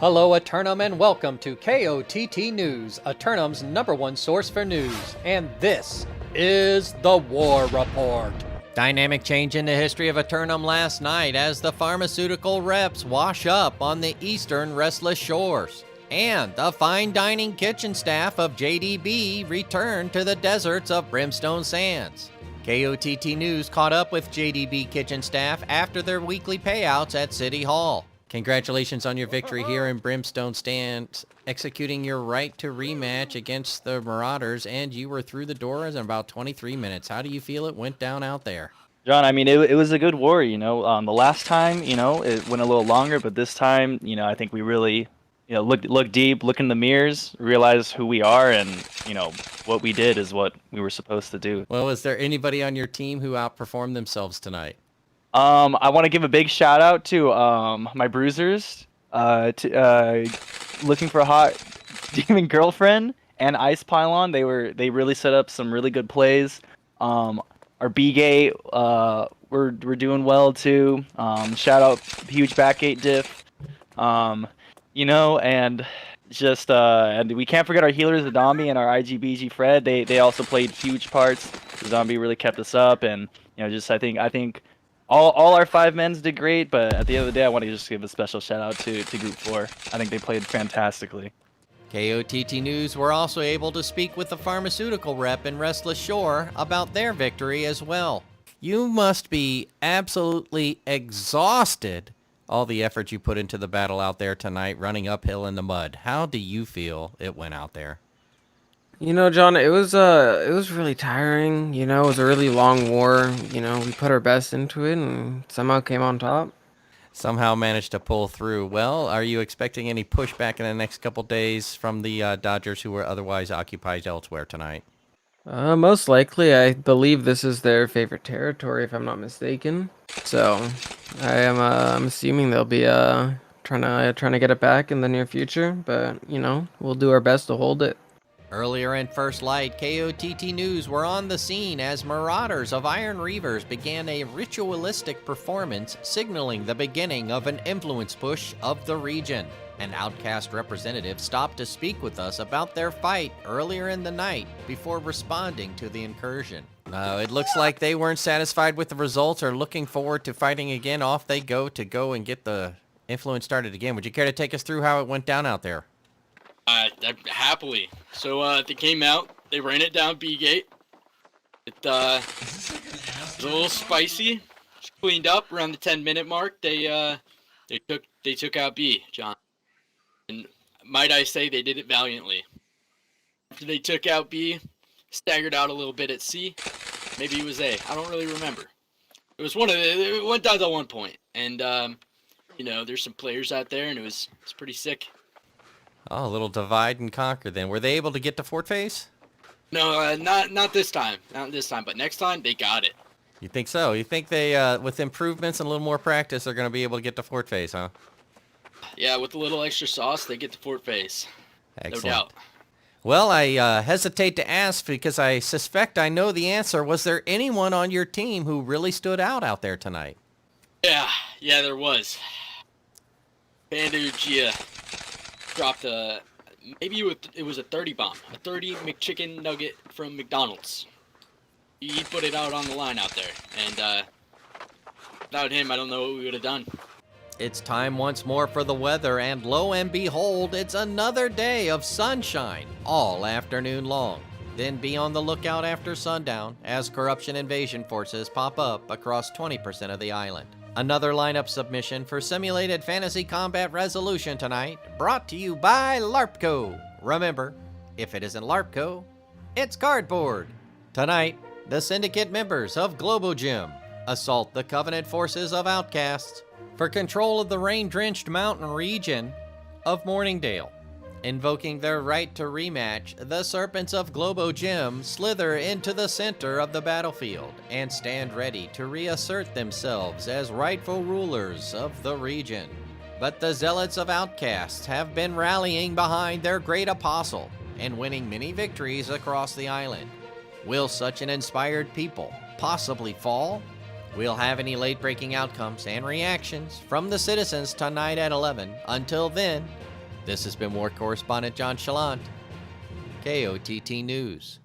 Hello, Eternum, and welcome to KOTT News, Eternum's #1 source for news. And this is the War Report. Dynamic change in the history of Eternum last night as the pharmaceutical reps wash up on the eastern Restless shores. And the fine dining kitchen staff of JDB return to the deserts of Brimstone Sands. KOTT News caught up with JDB kitchen staff after their weekly payouts at City Hall. Congratulations on your victory here in Brimstone Sands, executing your right to rematch against the Marauders, and you were through the door in about 23 minutes. How do you feel it went down out there? John, I mean, it was a good war, the last time, it went a little longer, but this time, I think we really, look deep, look in the mirrors, realize who we are, and, what we did is what we were supposed to do. Well, is there anybody on your team who outperformed themselves tonight? I want to give a big shout out to my bruisers, looking for a hot demon girlfriend and Ice Pylon. They really set up some really good plays. Our B gate, we're doing well too. Shout out huge back gate diff. And just and we can't forget our healers, the Zombie and our IGBG Fred. They also played huge parts. The Zombie really kept us up, and I think. All our 5 men's did great, but at the end of the day, I want to just give a special shout out to Group 4. I think they played fantastically. KOTT News were also able to speak with the pharmaceutical rep in Restless Shore about their victory as well. You must be absolutely exhausted, all the effort you put into the battle out there tonight, running uphill in the mud. How do you feel it went out there? John, it was really tiring. It was a really long war. We put our best into it and somehow came on top. Somehow managed to pull through. Well, are you expecting any pushback in the next couple days from the Dodgers who were otherwise occupied elsewhere tonight? Most likely, I believe this is their favorite territory, if I'm not mistaken. So, I'm assuming they'll be trying to get it back in the near future. But we'll do our best to hold it. Earlier in First Light, KOTT News were on the scene as Marauders of Iron Reavers began a ritualistic performance signaling the beginning of an influence push of the region. An Outcast representative stopped to speak with us about their fight earlier in the night before responding to the incursion. It looks like they weren't satisfied with the results or looking forward to fighting again. Off they go and get the influence started again. Would you care to take us through how it went down out there? Happily. So they came out, they ran it down B gate. It was a little spicy. Just cleaned up around the 10-minute mark. They took out B, John. And might I say they did it valiantly. After they took out B, staggered out a little bit at C. Maybe it was A. I don't really remember. It was it went down to one point. And there's some players out there and it's pretty sick. Oh, a little divide and conquer then. Were they able to get to Fort Face? No, not this time. Not this time, but next time, they got it. You think so? You think they, with improvements and a little more practice, they're going to be able to get to Fort Face, huh? Yeah, with a little extra sauce, they get to Fort Face. Excellent. No doubt. Well, I hesitate to ask because I suspect I know the answer. Was there anyone on your team who really stood out there tonight? Yeah, there was. Panda Uchiha dropped it was a 30 bomb, a 30 McChicken nugget from McDonald's. He put it out on the line out there, and without him, I don't know what we would have done. It's time once more for the weather, and lo and behold, it's another day of sunshine all afternoon long. Then be on the lookout after sundown as corruption invasion forces pop up across 20% of the island. Another lineup submission for Simulated Fantasy Combat Resolution tonight, brought to you by LARPco. Remember, if it isn't LARPco, it's cardboard. Tonight, the Syndicate members of Globogym assault the Covenant forces of Outcasts for control of the rain-drenched mountain region of Morningdale. Invoking their right to rematch, the Serpents of Globogym slither into the center of the battlefield and stand ready to reassert themselves as rightful rulers of the region. But the Zealots of Outcasts have been rallying behind their great apostle and winning many victories across the island. Will such an inspired people possibly fall? We'll have any late-breaking outcomes and reactions from the citizens tonight at 11. Until then, This has been War Correspondent JChalant, KOTT News.